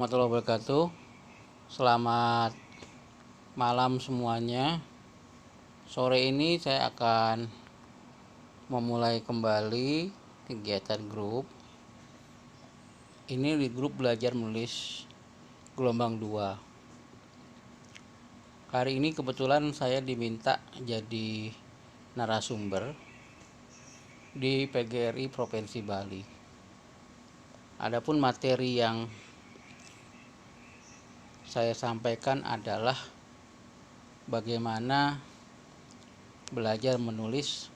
Warahmatullahi wabarakatuh. Selamat malam semuanya. Sore ini saya akan memulai kembali kegiatan grup. Ini di grup belajar menulis gelombang 2. Hari ini kebetulan saya diminta jadi narasumber di PGRI Provinsi Bali. Adapun materi yang saya sampaikan adalah bagaimana belajar menulis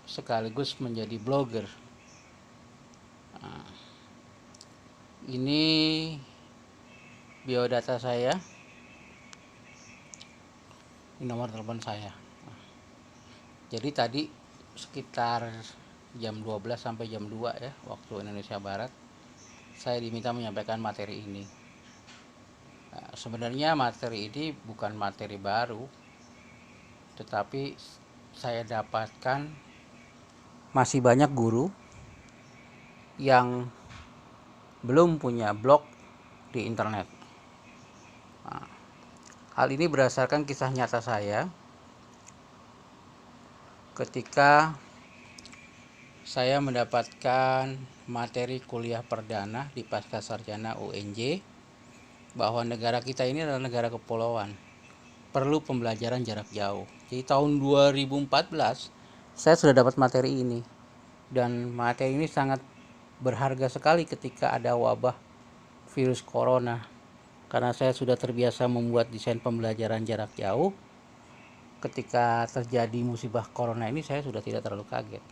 sekaligus menjadi blogger. Nah, ini biodata saya, ini nomor telepon saya. Jadi tadi sekitar jam 12 sampai jam 2 ya, waktu Indonesia Barat, saya diminta menyampaikan materi ini. Nah, sebenarnya materi ini bukan materi baru, tetapi saya dapatkan masih banyak guru yang belum punya blog di internet. Nah, hal ini berdasarkan kisah nyata saya ketika saya mendapatkan materi kuliah perdana di Pascasarjana UNJ bahwa negara kita ini adalah negara kepulauan, perlu pembelajaran jarak jauh. Jadi tahun 2014 saya sudah dapat materi ini, dan materi ini sangat berharga sekali ketika ada wabah virus corona, karena saya sudah terbiasa membuat desain pembelajaran jarak jauh. Ketika terjadi musibah corona ini saya sudah tidak terlalu kaget.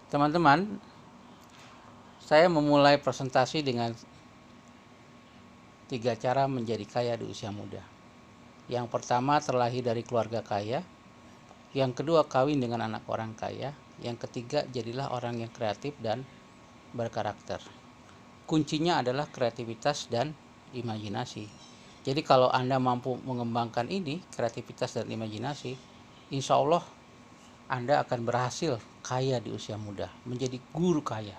Teman-teman, saya memulai presentasi dengan 3 cara menjadi kaya di usia muda. Yang pertama, terlahir dari keluarga kaya. Yang kedua, kawin dengan anak orang kaya. Yang ketiga, jadilah orang yang kreatif dan berkarakter. Kuncinya adalah kreativitas dan imajinasi. Jadi kalau Anda mampu mengembangkan ini, kreativitas dan imajinasi, insya Allah Anda akan berhasil kaya di usia muda, menjadi guru kaya,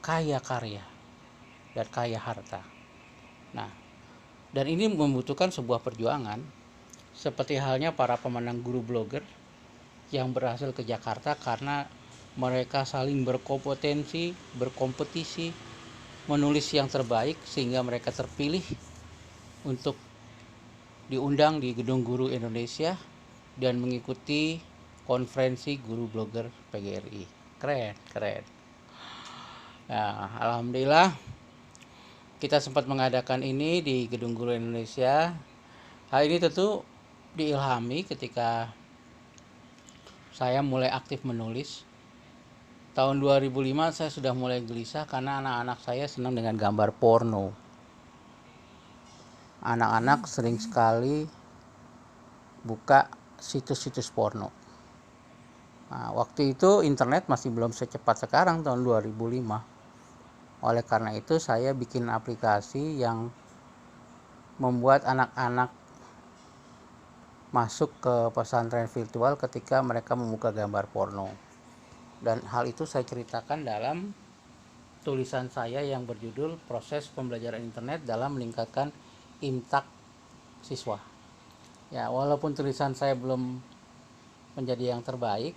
kaya karya, dan kaya harta. Nah, dan ini membutuhkan sebuah perjuangan, seperti halnya para pemenang guru blogger yang berhasil ke Jakarta karena mereka saling berkompetisi, berkompetisi, menulis yang terbaik sehingga mereka terpilih untuk diundang di Gedung Guru Indonesia dan mengikuti konferensi guru blogger PGRI. Keren. Nah, alhamdulillah kita sempat mengadakan ini di Gedung Guru Indonesia. Hal ini tentu diilhami ketika saya mulai aktif menulis. Tahun 2005 saya sudah mulai gelisah karena anak-anak saya senang dengan gambar porno. Anak-anak sering sekali buka situs-situs porno. Nah, waktu itu internet masih belum secepat sekarang tahun 2005. Oleh karena itu saya bikin aplikasi yang membuat anak-anak masuk ke pesantren virtual ketika mereka membuka gambar porno. Dan hal itu saya ceritakan dalam tulisan saya yang berjudul Proses Pembelajaran Internet dalam Meningkatkan Imtak Siswa. Ya, walaupun tulisan saya belum menjadi yang terbaik,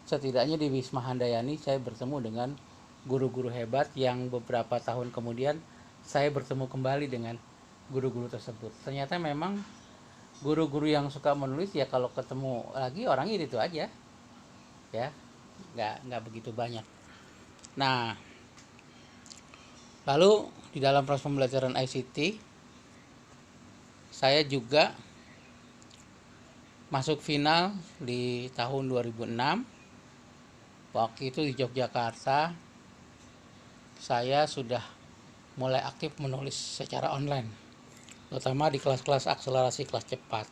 setidaknya di Wisma Handayani saya bertemu dengan guru-guru hebat yang beberapa tahun kemudian saya bertemu kembali dengan guru-guru tersebut. Ternyata memang guru-guru yang suka menulis ya kalau ketemu lagi orangnya itu aja, ya nggak begitu banyak. Nah, lalu di dalam proses pembelajaran ICT saya juga masuk final di tahun 2006. Waktu itu di Yogyakarta saya sudah mulai aktif menulis secara online, terutama di kelas-kelas akselerasi kelas cepat.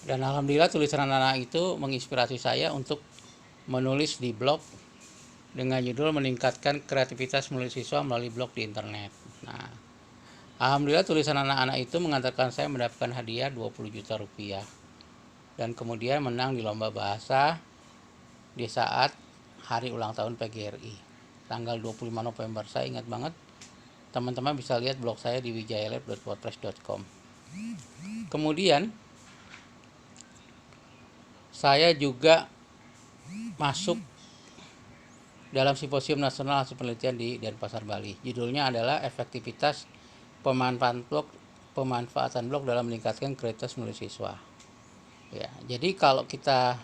Dan alhamdulillah tulisan anak-anak itu menginspirasi saya untuk menulis di blog dengan judul Meningkatkan Kreativitas Menulis Siswa Melalui Blog di Internet. Nah, alhamdulillah tulisan anak-anak itu mengantarkan saya mendapatkan hadiah 20 juta rupiah. Dan kemudian menang di lomba bahasa di saat hari ulang tahun PGRI. tanggal 25 November. Saya ingat banget. Teman-teman bisa lihat blog saya di wijayalab.wordpress.com. Kemudian saya juga masuk dalam Simposium Nasional Hasil Penelitian di Denpasar, Bali. Judulnya adalah Efektivitas Pemanfaatan blog dalam meningkatkan kreativitas menulis siswa. Ya, jadi kalau kita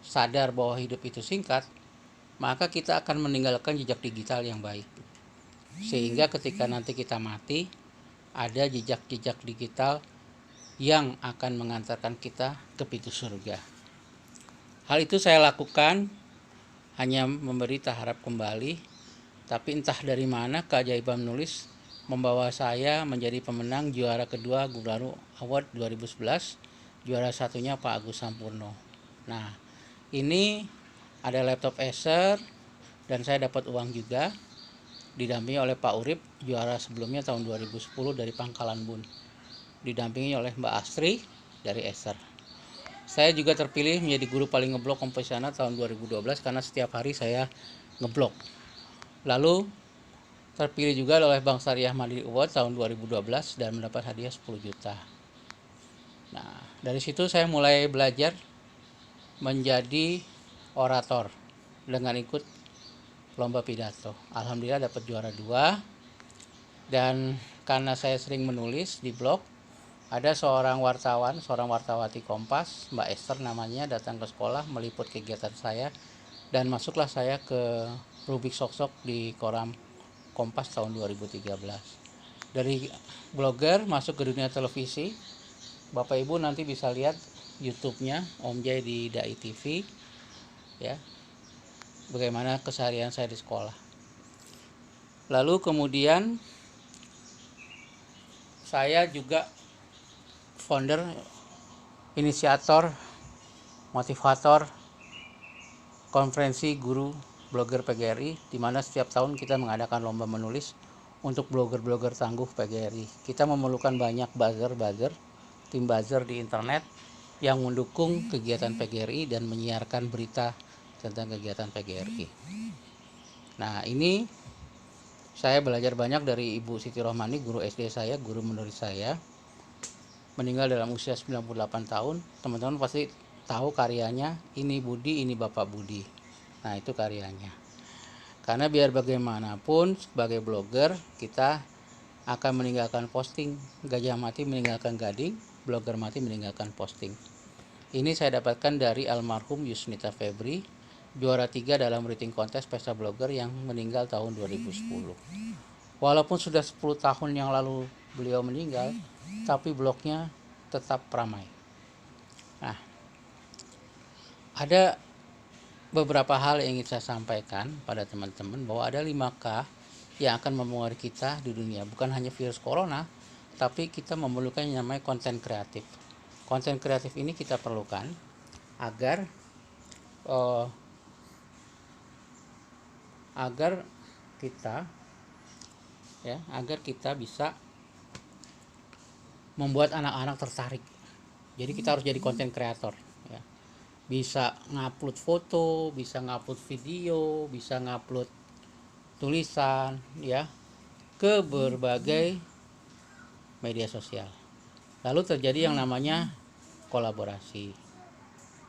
sadar bahwa hidup itu singkat, maka kita akan meninggalkan jejak digital yang baik. Sehingga ketika nanti kita mati, ada jejak-jejak digital yang akan mengantarkan kita ke pintu surga. Hal itu saya lakukan hanya memberi taharap kembali, tapi entah dari mana keajaiban menulis membawa saya menjadi pemenang juara kedua Gubernur Award 2011, juara satunya Pak Agus Sampurno. Nah, ini ada laptop Acer dan saya dapat uang juga, didampingi oleh Pak Urip, juara sebelumnya tahun 2010 dari Pangkalan Bun, didampingi oleh Mbak Astri dari Acer. Saya juga terpilih menjadi guru paling ngeblok komposisional tahun 2012 karena setiap hari saya ngeblok. Lalu terpilih juga oleh Bank Syariah Mandiri Award tahun 2012 dan mendapat hadiah 10 juta. Nah, dari situ saya mulai belajar menjadi orator dengan ikut lomba pidato. Alhamdulillah dapat juara 2. Dan karena saya sering menulis di blog, ada seorang wartawati Kompas, Mbak Esther namanya, datang ke sekolah meliput kegiatan saya dan masuklah saya ke Rubik Sok di koran Kompas tahun 2013. Dari blogger masuk ke dunia televisi. Bapak Ibu nanti bisa lihat YouTube-nya Om Jai di Dai TV, ya. Bagaimana keseharian saya di sekolah. Lalu kemudian saya juga founder, inisiator, motivator konferensi guru blogger PGRI, di mana setiap tahun kita mengadakan lomba menulis untuk blogger-blogger tangguh PGRI. Kita memerlukan banyak buzzer, tim buzzer di internet yang mendukung kegiatan PGRI dan menyiarkan berita tentang kegiatan PGRI. Nah, ini saya belajar banyak dari Ibu Siti Rohmani, guru SD saya, guru menulis saya. Meninggal dalam usia 98 tahun. Teman-teman pasti tahu karyanya, Ini Budi, Ini Bapak Budi. Nah, itu karyanya. Karena biar bagaimanapun sebagai blogger kita akan meninggalkan posting. Gajah mati meninggalkan gading, blogger mati meninggalkan posting. Ini saya dapatkan dari almarhum Yusnita Febri, juara 3 dalam writing contest pesta blogger yang meninggal tahun 2010. Walaupun sudah 10 tahun yang lalu beliau meninggal, tapi blognya tetap ramai. Nah, ada beberapa hal yang ingin saya sampaikan pada teman-teman, bahwa ada 5K yang akan mempengaruhi kita di dunia. Bukan hanya virus corona, tapi kita memerlukan yang namanya konten kreatif. Konten kreatif ini kita perlukan agar kita bisa membuat anak-anak tertarik. Jadi kita harus jadi konten kreator, ya. Bisa ngupload foto, bisa ngupload video, bisa ngupload tulisan, ya, ke berbagai media sosial. Lalu terjadi yang namanya kolaborasi.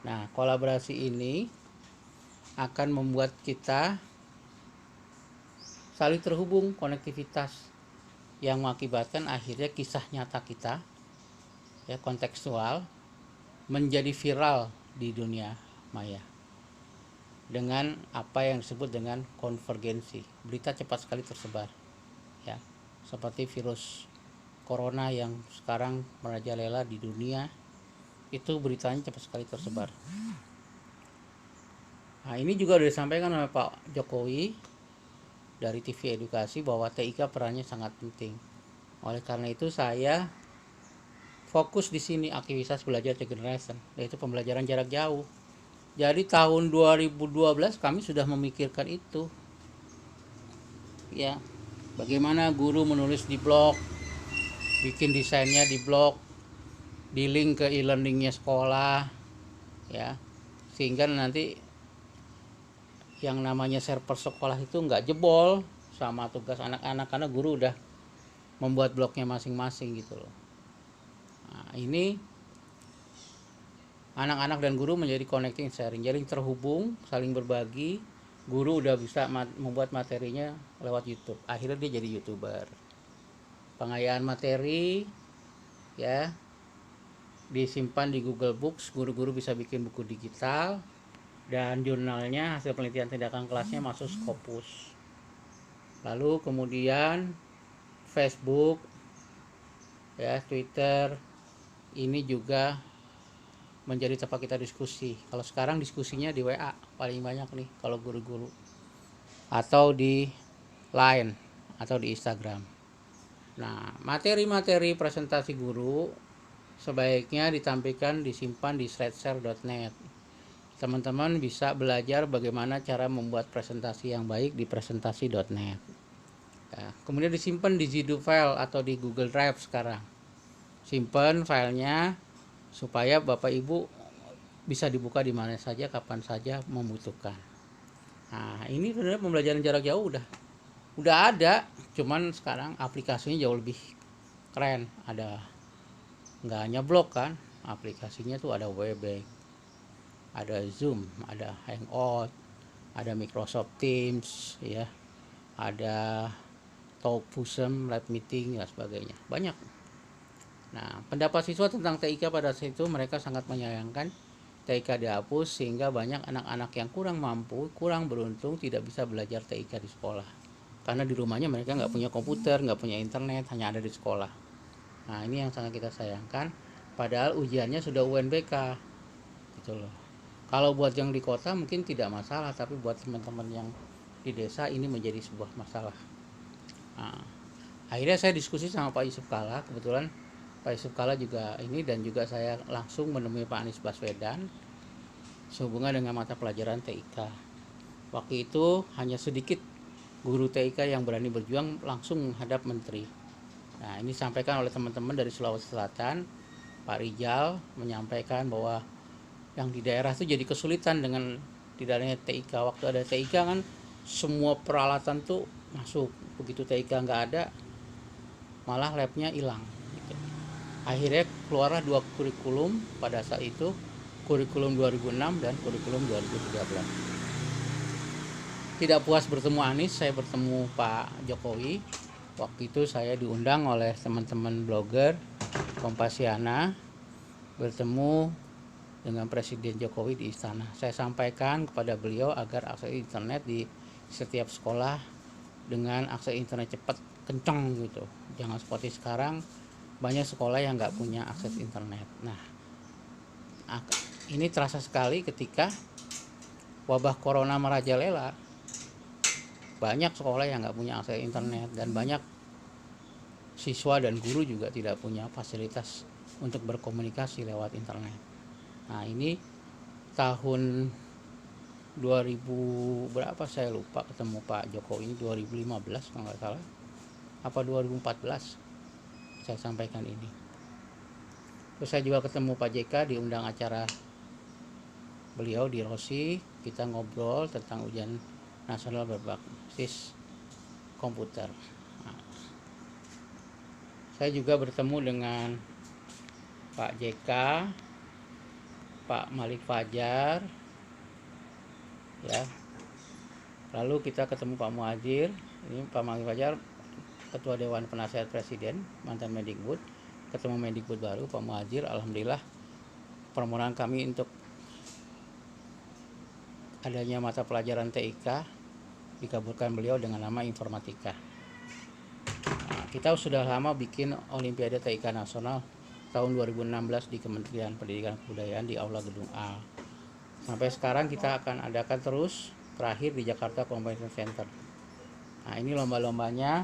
Nah, kolaborasi ini akan membuat kita saling terhubung, konektivitas, yang mengakibatkan akhirnya kisah nyata kita, ya, kontekstual, menjadi viral di dunia maya dengan apa yang disebut dengan konvergensi. Berita cepat sekali tersebar, ya, seperti virus corona yang sekarang merajalela di dunia, itu beritanya cepat sekali tersebar. Nah, ini juga sudah disampaikan oleh Pak Jokowi dari TV Edukasi bahwa TIK perannya sangat penting. Oleh karena itu saya fokus di sini aktivitas belajar the generation, yaitu pembelajaran jarak jauh. Jadi tahun 2012 kami sudah memikirkan itu. Ya, bagaimana guru menulis di blog, bikin desainnya di blog, di link ke e-learningnya sekolah, ya, sehingga nanti yang namanya server sekolah itu nggak jebol sama tugas anak-anak karena guru udah membuat bloknya masing-masing gitu loh. Nah, ini anak-anak dan guru menjadi connecting sharing, jadi terhubung, saling berbagi. Guru udah bisa membuat materinya lewat YouTube, akhirnya dia jadi YouTuber. Pengayaan materi ya disimpan di Google Books, guru-guru bisa bikin buku digital, dan jurnalnya hasil penelitian tindakan kelasnya masuk Scopus. Lalu kemudian Facebook ya, Twitter ini juga menjadi tempat kita diskusi. Kalau sekarang diskusinya di WA paling banyak nih kalau guru-guru, atau di Line atau di Instagram. Nah, materi-materi presentasi guru sebaiknya ditampilkan, disimpan di threadshare.net. Teman-teman bisa belajar bagaimana cara membuat presentasi yang baik di presentasi.net. Ya, kemudian disimpan di Zip file atau di Google Drive sekarang. Simpan filenya supaya Bapak Ibu bisa dibuka di mana saja, kapan saja membutuhkan. Nah, ini sebenarnya pembelajaran jarak jauh udah ada, cuman sekarang aplikasinya jauh lebih keren. Ada nggak hanya blog kan, aplikasinya tuh ada Webex, ada Zoom, ada Hangout, ada Microsoft Teams, ya, ada Talkfusum, Live Meeting, dan sebagainya. Banyak. Nah, pendapat siswa tentang TIK pada saat itu, mereka sangat menyayangkan TIK dihapus sehingga banyak anak-anak yang kurang mampu, kurang beruntung tidak bisa belajar TIK di sekolah. Karena di rumahnya mereka nggak punya komputer, nggak punya internet, hanya ada di sekolah. Nah, ini yang sangat kita sayangkan. Padahal ujiannya sudah UNBK, gitu loh. Kalau buat yang di kota mungkin tidak masalah, tapi buat teman-teman yang di desa ini menjadi sebuah masalah. Nah, akhirnya saya diskusi sama Pak Yusuf Kalla. Kebetulan Pak Yusuf Kalla juga ini, dan juga saya langsung menemui Pak Anies Baswedan sehubungan dengan mata pelajaran TIK. Waktu itu hanya sedikit guru TIK yang berani berjuang langsung menghadap menteri. Nah, ini disampaikan oleh teman-teman dari Sulawesi Selatan. Pak Rijal menyampaikan bahwa yang di daerah itu jadi kesulitan dengan tidak adanya TIK. Waktu ada TIK kan semua peralatan tuh masuk, begitu TIK nggak ada malah labnya hilang gitu. Akhirnya keluarlah dua kurikulum pada saat itu, kurikulum 2006 dan kurikulum 2013. Tidak puas bertemu Anies, saya bertemu Pak Jokowi. Waktu itu saya diundang oleh teman-teman blogger Kompasiana bertemu dengan Presiden Jokowi di istana. Saya sampaikan kepada beliau agar akses internet di setiap sekolah dengan akses internet cepat, kencang gitu. Jangan seperti sekarang banyak sekolah yang nggak punya akses internet. Nah, ini terasa sekali ketika wabah corona merajalela. Banyak sekolah yang nggak punya akses internet, dan banyak siswa dan guru juga tidak punya fasilitas untuk berkomunikasi lewat internet. Nah, ini tahun 2000 berapa saya lupa ketemu Pak Jokowi, 2015 kalau nggak salah, apa 2014 saya sampaikan ini. Terus saya juga ketemu Pak JK, diundang acara beliau di Rosi, kita ngobrol tentang ujian nasional berbasis komputer. Nah, saya juga bertemu dengan Pak JK, Pak Malik Fajar, ya. Lalu kita ketemu Pak Muhajir. Ini Pak Malik Fajar Ketua Dewan Penasehat Presiden, mantan Mendikbud. Ketemu Mendikbud baru Pak Muhajir. Alhamdulillah permohonan kami untuk adanya mata pelajaran TIK dikabulkan beliau dengan nama informatika. Nah, kita sudah lama bikin Olimpiade TIK Nasional tahun 2016 di Kementerian Pendidikan dan Kebudayaan di Aula Gedung A. Sampai sekarang kita akan adakan terus, terakhir di Jakarta Convention Center. Nah, ini lomba-lombanya: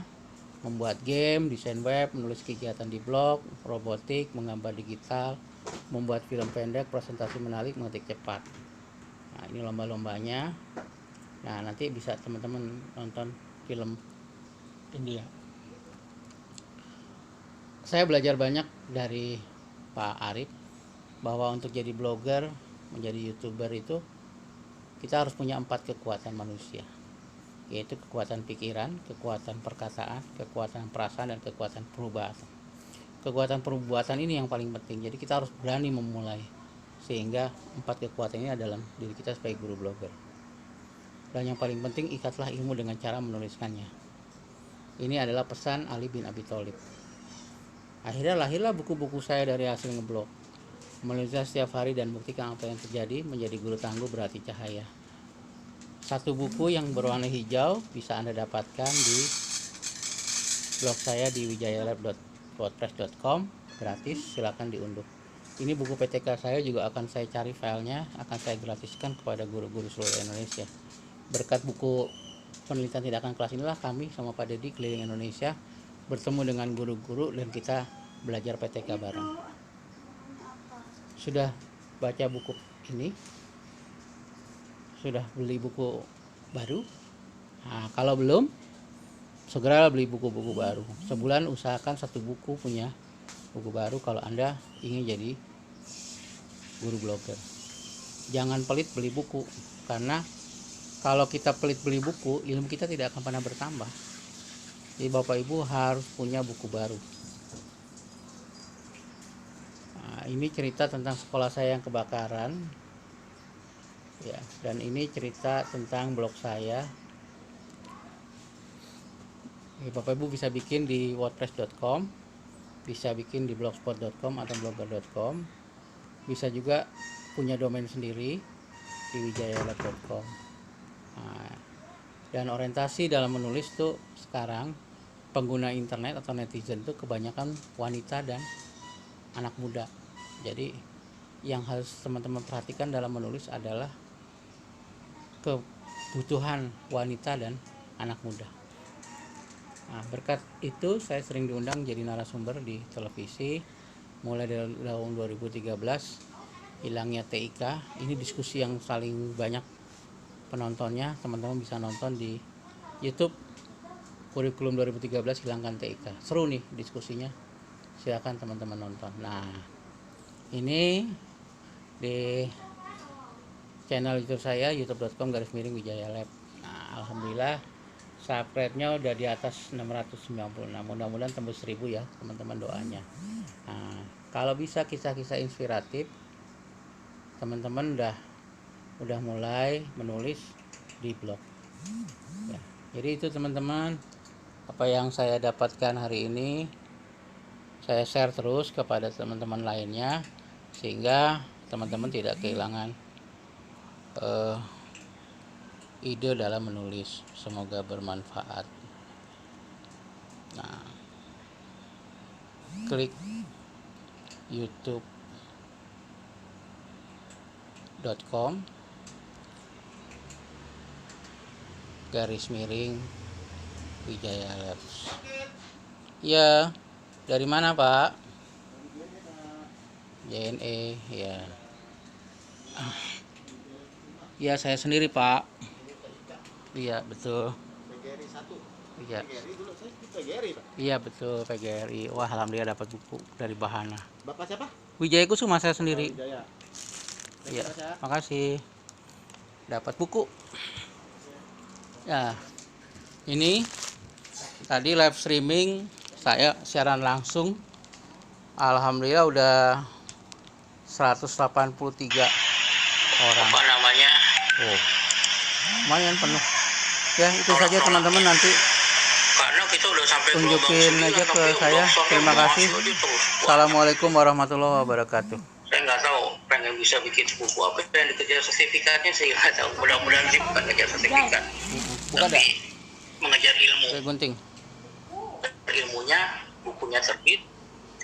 membuat game, desain web, menulis kegiatan di blog, robotik, menggambar digital, membuat film pendek, presentasi menarik, mengetik cepat. Nah, ini lomba-lombanya. Nah, nanti bisa teman-teman nonton film India. Saya belajar banyak dari Pak Arif bahwa untuk jadi blogger, menjadi YouTuber itu kita harus punya 4 kekuatan manusia, yaitu kekuatan pikiran, kekuatan perkataan, kekuatan perasaan, dan kekuatan perbuatan. Kekuatan perbuatan ini yang paling penting, jadi kita harus berani memulai, sehingga 4 kekuatan ini adalah diri kita sebagai guru blogger. Dan yang paling penting, ikatlah ilmu dengan cara menuliskannya. Ini adalah pesan Ali bin Abi Thalib. Akhirnya lahirlah buku-buku saya dari hasil ngeblog. Menulisnya setiap hari dan buktikan apa yang terjadi, menjadi guru tangguh berarti cahaya. Satu buku yang berwarna hijau bisa Anda dapatkan di blog saya di wijayalab.wordpress.com, gratis, silakan diunduh. Ini buku PTK saya juga akan saya cari filenya, akan saya gratiskan kepada guru-guru seluruh Indonesia. Berkat buku penelitian tindakan kelas inilah kami sama Pak Dedi keliling Indonesia bertemu dengan guru-guru dan kita belajar PTK bareng. Sudah baca buku ini? Sudah beli buku baru? Nah, kalau belum, segera beli buku-buku baru. Sebulan usahakan 1 buku punya buku baru kalau Anda ingin jadi guru blogger. Jangan pelit beli buku, karena kalau kita pelit beli buku, ilmu kita tidak akan pernah bertambah. Jadi Bapak Ibu harus punya buku baru. Nah, ini cerita tentang sekolah saya yang kebakaran, ya, dan ini cerita tentang blog saya. Bapak Ibu bisa bikin di wordpress.com, bisa bikin di blogspot.com atau blogger.com, bisa juga punya domain sendiri di wijayalab.com. Nah, dan orientasi dalam menulis tuh sekarang pengguna internet atau netizen tuh kebanyakan wanita dan anak muda. Jadi yang harus teman-teman perhatikan dalam menulis adalah kebutuhan wanita dan anak muda. Nah, berkat itu saya sering diundang jadi narasumber di televisi mulai dari tahun 2013, hilangnya TIK. Ini diskusi yang saling banyak penontonnya, teman-teman bisa nonton di YouTube kurikulum 2013 hilangkan TIK. Seru nih diskusinya, silakan teman-teman nonton. Nah, ini di channel YouTube saya, youtube.com/wijayalab. Nah, alhamdulillah subscribe-nya udah di atas 696. Mudah-mudahan tembus 1000 ya teman-teman, doanya. Nah, kalau bisa kisah-kisah inspiratif, teman-teman udah mulai menulis di blog ya. Jadi itu teman-teman, apa yang saya dapatkan hari ini saya share terus kepada teman-teman lainnya, sehingga teman-teman tidak kehilangan ide dalam menulis. Semoga bermanfaat. Nah, klik youtube.com/Wijayalab. Ya, dari mana Pak? JNE ya. Ya, saya sendiri Pak. Iya betul. PGRI 1. Iya. PGRI dulu saya PGRI Pak. Iya betul, PGRI. Wah, alhamdulillah dapat buku dari Bahana. Bapak siapa? Wijaya Kusuma, saya sendiri. Wijaya. Iya. Makasih. Dapat buku. Ya. Ini tadi live streaming saya siaran langsung. Alhamdulillah udah 183 orang. Apa namanya? Oh. Lumayan penuh. Ya, itu saja teman-teman, nanti karena kita udah sampai tunjukin aja ke saya. Terima kasih. Assalamualaikum warahmatullahi wabarakatuh. Saya nggak tahu, pengen bisa bikin buku apa yang dikejar sertifikatnya, saya nggak tahu. Mudah-mudahan sih bukan ngejar sertifikat, bukan tapi mengejar ilmu. Gunting. Ilmunya, bukunya terbit,